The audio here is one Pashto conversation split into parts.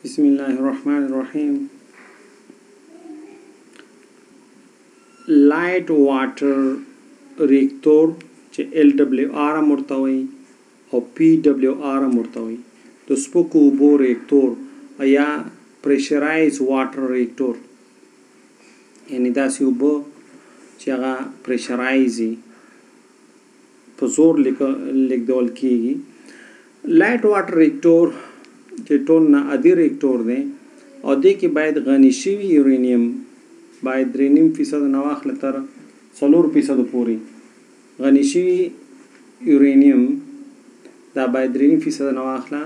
बिस्मिल्लाहिर्रहमानिर्रहीम। Light water reactor चे LWR मुर्तवई और PWR मुर्तवई तो स्पोकूबो रिएक्टर या प्रेशराइज वाटर रिएक्टर यानी दासी उबो चेगा प्रेशराइजी पजोर लिख दौल कीगी। लाइट वाटर रिएक्टर चे टोन ना अदी रिएक्टर दे और दे के बाद गनीशी यूरेनियम बायद 3% नवाख लतर 4% पूरी गनीशी यूरेनियम दा बायद 3% नवाखला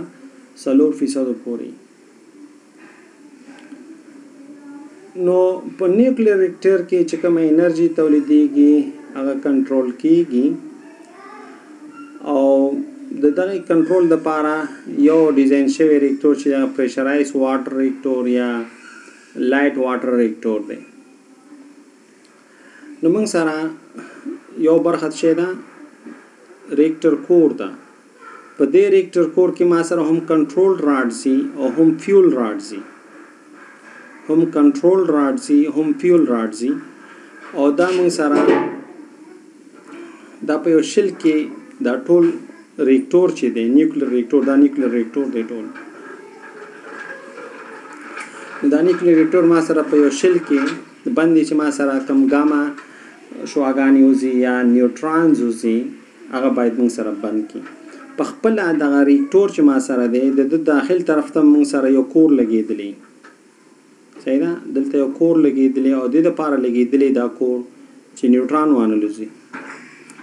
4% पूरी नो पर न्यूक्लियर रिएक्टर के चकम एनर्जी तौलीदीगी अगर कंट्रोल कीगी और ददाई कंट्रोल द पारा यो डिजाइन शे रिएक्टर चे प्रेशराइज वाटर रिएक्टर या लाइट वाटर रिएक्टर दे नमंग सारा यो बरखत शेदा रिएक्टर कोर दा पदे रिएक्टर कोर के मासर हम कंट्रोल राडसी और हम फ्यूल राडसी हम कंट्रोल राडसी हम फ्यूल राडसी और दा मंग सारा दा पे शिल के दा टोल रिएक्टर चे दे न्यूक्लियर रिएक्टर दा न्यूक्लियर रिएक्टर दे टोल दा न्यूक्लियर रिएक्टर मासर पे शिल के बंदी चे मासर कम गामा शुआगानी उजी या न्यूट्रॉन्स उजी अगर बायद मंग सारा बंद की पखपल दा रिएक्टर चे मासर दे द दाखिल तरफ तम मंग सारा यो कोर लगे दिली सही ना दलते यो कोर लगे दिली और दे द पारा लगे दिली दा कोर चे न्यूट्रॉन वानुलुजी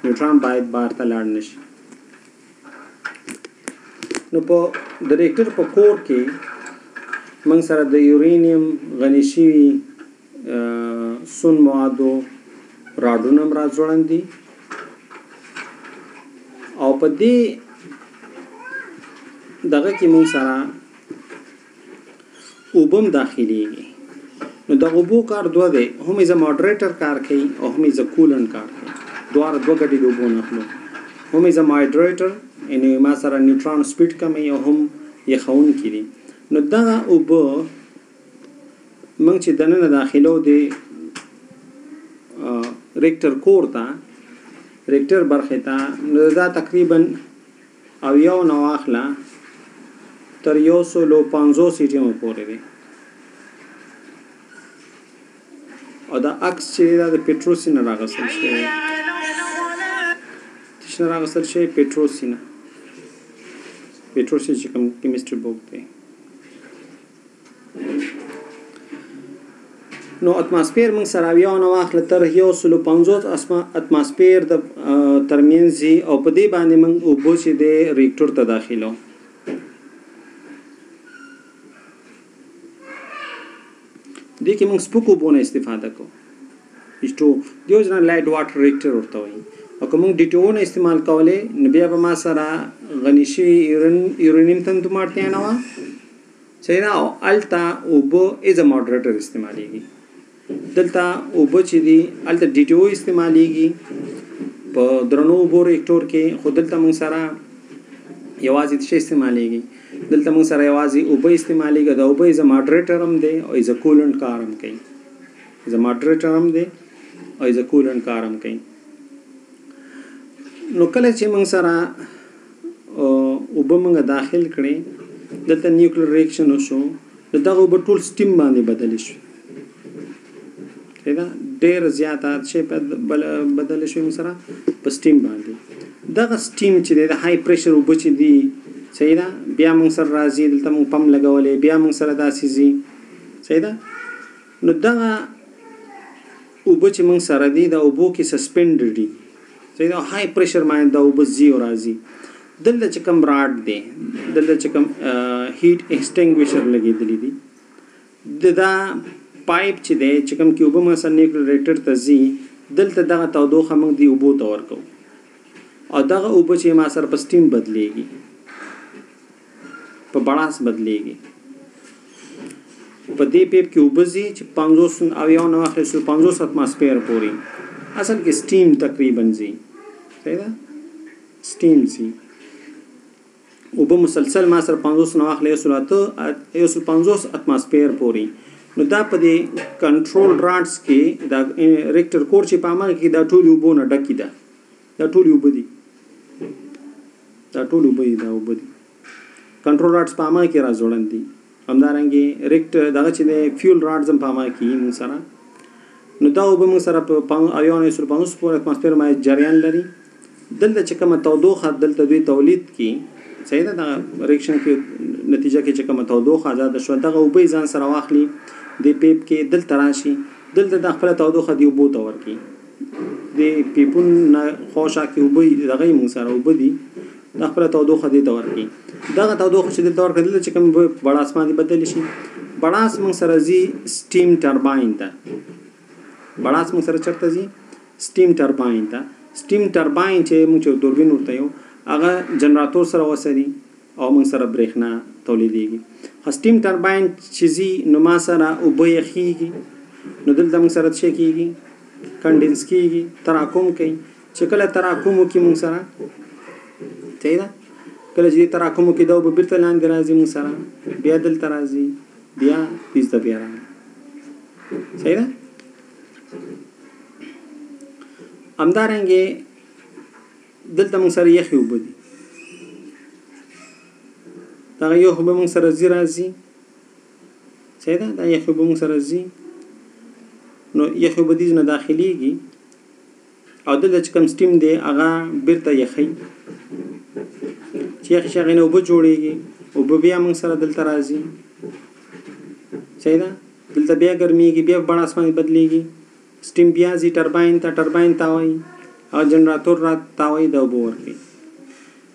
न्यूट्रॉन बायद बाहर तलाडनश नो पो द रिएक्टर पो कोर के मंग सारा द यूरेनियम गनीशी सुन मवादो राडोनम राजोड़न दी और पदी दगा की मंग सारा उबम दाखिलीगी नो द उबो कार दो दे हम इज अ मॉडरेटर कार कई और हम इज अ कूलेंट कार कई द्वार दो गटी उबो नखलो हम इज अ मॉडरेटर यानी मा सारा न्यूट्रॉन स्पीड कम है और हम ये खौन की नो दगा उबो मंग ची दनन दाखिलो दे रिएक्टर कोर ता रिएक्टर बरखेता नदा तकरीबन अवियो नवाखला तर यो सोलो 500 सीटी में पोरे दे और दा अक्स चेदा द पेट्रोसिन रागसल छे तिशन रागसल छे पेट्रोसिन चिकम chemistry book they know atmosphere मंग सराविया नवाख लतर यो सुलो 500 एटमॉस्फेयर द तरमियंजी और पदे बाने मंग उबो चे दे रिएक्टर त दाखिलो देखिए मंग स्पुको बोना इस्तेफादा को इस्टो दियो जना लाइट वाटर रिएक्टर होता हुई और कमंग डिटो ने इस्तेमाल कवले नबिया बमा सरा गनीशी यूरेनियम तन तुमारते हैं नवा सही ना अल्टा उबो इज अ मॉडरेटर इस्तेमालीगी दलता उबो चिदी अल्टा डिटो इस्तेमालीगी पर द्रनो उबो रिएक्टर के खुद दलता मंग सारा यवाज़ इतशे इस्तेमालीगी दलता मंग सारा यवाज़ी उबो इस्तेमालीगा दा उबो इज अ मॉडरेटर हम दे और इज अ कूलेंट कार हम कहीं इज अ मॉडरेटर हम दे और इज अ कूलेंट कार हम कहीं नोकले चे मंग सारा उबो मंग दाखिल करे दलता न्यूक्लियर रिएक्शन होशो दलता उबो टूल स्टीम बांधे बदलिश है ना डेर ज़्यादा छे बदलिश मंग सारा पर स्टीम बांधे दगा स्टीम चे दे हाई प्रेशर उबो चे दी सही ना बिया मंग सर राजी दलता मंग पम लगावले बिया मंग सर दासीजी सही ना नो दगा उबो चे मंग सर दी दा उबो की सस्पेंडेड दी सही ना हाई प्रेशर माइन दा उबो जी और राजी दल्ला चकम राड दे दल्ला चकम हीट एक्सटिंग्विशर लगी दिली दी ददा पाइप चे दे चकम की उबो मंग सर न्यूक्लियर रिएक्टर तजी दल्ता दगा तौदो खमंग दी उबो तवर को और दगा उबो चे मा सर पर स्टीम बदलेगी पर बड़ास बदलेगी पर दे पेप की उबजी 500 अविया नवाखले 500 एटमॉस्फेयर पूरी असल की स्टीम तकरीबन जी सही ना स्टीम सी اوبه مسلسل ما سره 50 نو اخلي 150 اتماسفیر پوري نو دا په دې کنټرول راډز کې دا ریکټر کور چې په عمل کې دا ټول وبونه ډکی ده دا ټول وبدي دا ټول وبدي دا وبدي کنټرول راډز په عمل کې راځوړن دي همدارنګه ریکټر دغه چې فیول راډز په عمل کې موږ سره نو دا وبه موږ سره په ایون 150 پورې اتماسفیر ما جریان لري دلته چې کومه تودوخه دلته دوی تولید کی صحیح ده دا ریاکشن کې نتیجه کې چې کومه تودوخه آزاد شو دغه وبې ځان سره واخلي د پیپ کې دلته راشي دلته د خپل تودوخه دی وبو تور کی د پیپون خوشا کې وبې دغه مو سره وبدي د خپل تودوخه دی تور کی دغه تودوخه چې دلته ور کړل چې کوم بڑا اسماني بدل شي بڑا اسمان سره زی سټیم ټرباین ته بڑا اسمان سره چرته زی سټیم ټرباین ته سټیم ټرباین چې موږ دوربین ورته یو هغه جنراتور سره وسري او موږ سره برېښنا تولیدېږي خو سټیم ټرباین چې زی نو ما سره اوبه یخېږي نو دلته موږ سره څه کېږي کنډنس کېږي تراکم کوي چې کله تراکم وکړي موږ سره صحیح ده کله چې تراکم وکړي دا اوبه بېرته لاندې راځي موږ سره بیا دلته راځي بیا پیزده بیا راځي صحیح ده همدارنګه دلته موږ سره یخي اوبه دي دا یو اوبه موږ سره زی راځي صحیح ده دا یخي اوبه موږ سره زی نو یخي اوبه دي نه داخليږي او دلته چې کوم سټیم دی هغه بیرته یخي چې یخي شغله اوبه جوړيږي اوبه بیا موږ سره دلته راځي صحیح ده دلته بیا ګرميږي بیا بڑا اسماني بدليږي سټیم بیا زی ټرباین تاوي او جنراتور را تاوي د اوبو ورکی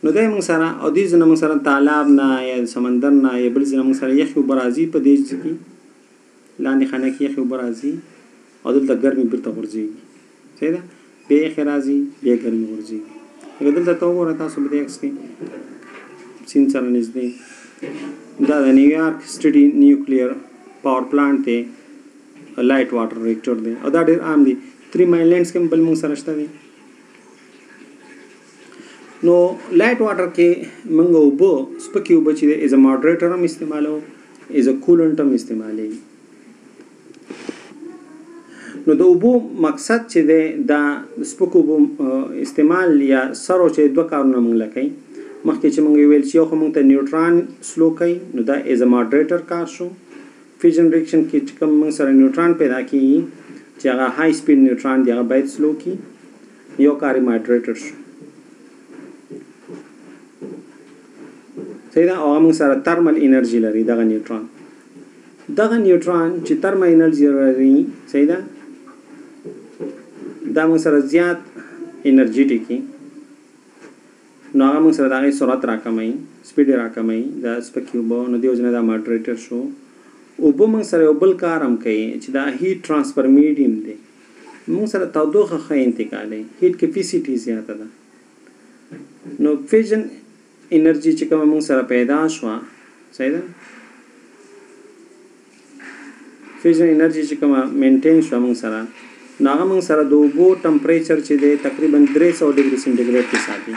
نو دای موږ سره او دې ځنه موږ سره تالاب نه یا سمندر نه یا بل ځنه موږ سره یخي برازي په دې ځکه لاندې خانه کې یخي برازي او دلته ګرمي بیرته ورځي صحیح ده بیا یخي راځي بیا ګرمي ورځي اګه دلته تو ورته تاسو به دې کې سین سره نږدې دا د نیویارک سټډي نیوکلیر پاور پلانټ ته لایټ واټر ریکټر دی او دا ډېر عام دي 3 مایل لینډز کې بل موږ سره شته دي نو لایټ واټر کې موږ وبو سپکی وبو چې از ا ماډریټر هم استعمالو از ا کولنټ هم استعمالي نو د وبو مقصد چې دا سپکو وبو استعمال یا سره چې دوه کارونه موږ لکې مخکې چې موږ ویل چې یو موږ ته نیوټران سلو کوي نو دا از ا ماډریټر کار شو فیژن ریاکشن کې چې کوم موږ سره نیوټران پیدا کیږي چې هغه های سپیډ نیوټران دی هغه باید سلو کی یو کاری ماډریټر شو صحیح ده او موږ سره ترمل انرژي لري دغه نیوټران چې ترمل انرژي لري صحیح ده دا موږ سره زیات انرژیټیکي نو هغه موږ سره دغه سرعت راکمای سپیډ راکمای دا سپکیوبو نو دیو جنا دا ماډریټر شو او به موږ سره بل کار هم کوي چې دا هیټ ترانسفر میډیم دی موږ سره تودوخه ښه انتقالي هیټ کیپیسټي زیاته ده نو فیژن انرژي چې کوم موږ سره پیدا شو صحیح ده فیژن انرژي چې کوم مینټین شو موږ سره نو هغه موږ سره د اوبو ټمپریچر چې دی تقریبا 300 ډیګري سنټیګریډ کې ساتي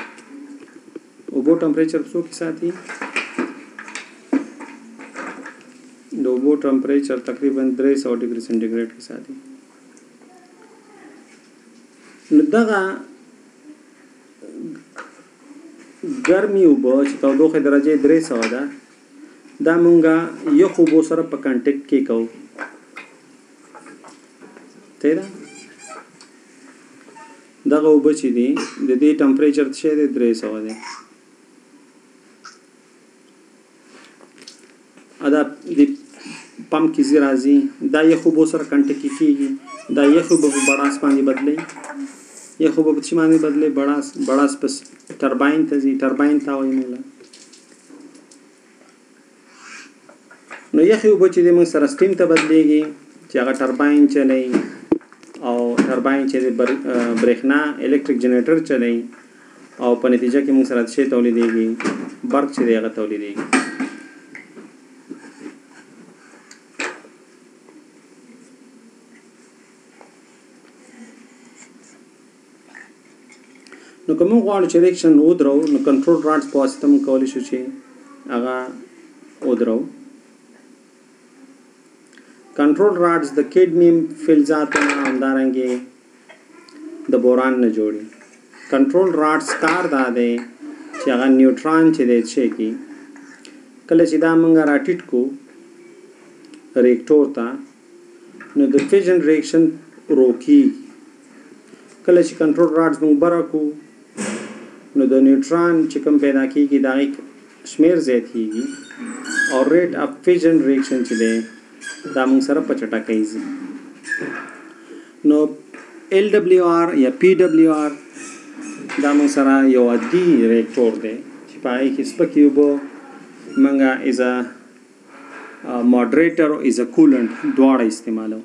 اوبو ټمپریچر څو کې ساتي د اوبو ټمپریچر تقریبا 300 ډیګري سنټیګریډ کې ساتي نو دغه ګرمي اوبه چې تودوخه درجه 300 ده دا مونږه یو اوبو سره په کانټیکټ کې کوو تیرا دغه اوبه چې دي د دې ټمپریچر څه دی 300 دی ادا د پمپ کې زیرازي دا یو اوبو سره کانټیکټ کیږي دا یو اوبو په بڑاس باندې بدلې یو اوبو په چمانه بدلې بڑاس پس ټرباین ته زی ټرباین تا وایي مولا نو یو اوبو چې د موږ سره سټیم ته بدلېږي چې هغه ټرباین چلای او ټرباین چې برېښنا الکتریک جنریټر چلای او په نتیجه کې موږ سره څه تولیدېږي برق چې هغه تولیدېږي نو کوم غواړو چې ریاکشن ودرو نو کنټرول راډز په واسطه موږ کولی شو چې هغه ودرو. کنټرول راډز د کیډمیم فلزاتو نه همدارنګې د بوران نه جوړي. کنټرول راډز کار دا دی چې هغه نیوټران چې دی شي کې کله چې دا موږ راټیټ کو ریکټور ته نو د فیژن ریاکشن روکی. کله چې کنټرول راډز موږ بره کو نو د نیوټران چې کوم پیدا کیږي دا شمیر زیاتېږي او ریټ اف فیژن ریاکشن چې دی دا موږ سره په چټکۍ ځي. نو LWR یا PWR دا موږ سره یو عادي ریکټور دی چې په هغې کې سپکې اوبه موږ ایز ا ماډریټر او ایز ا کولنټ دواړه استعمالو.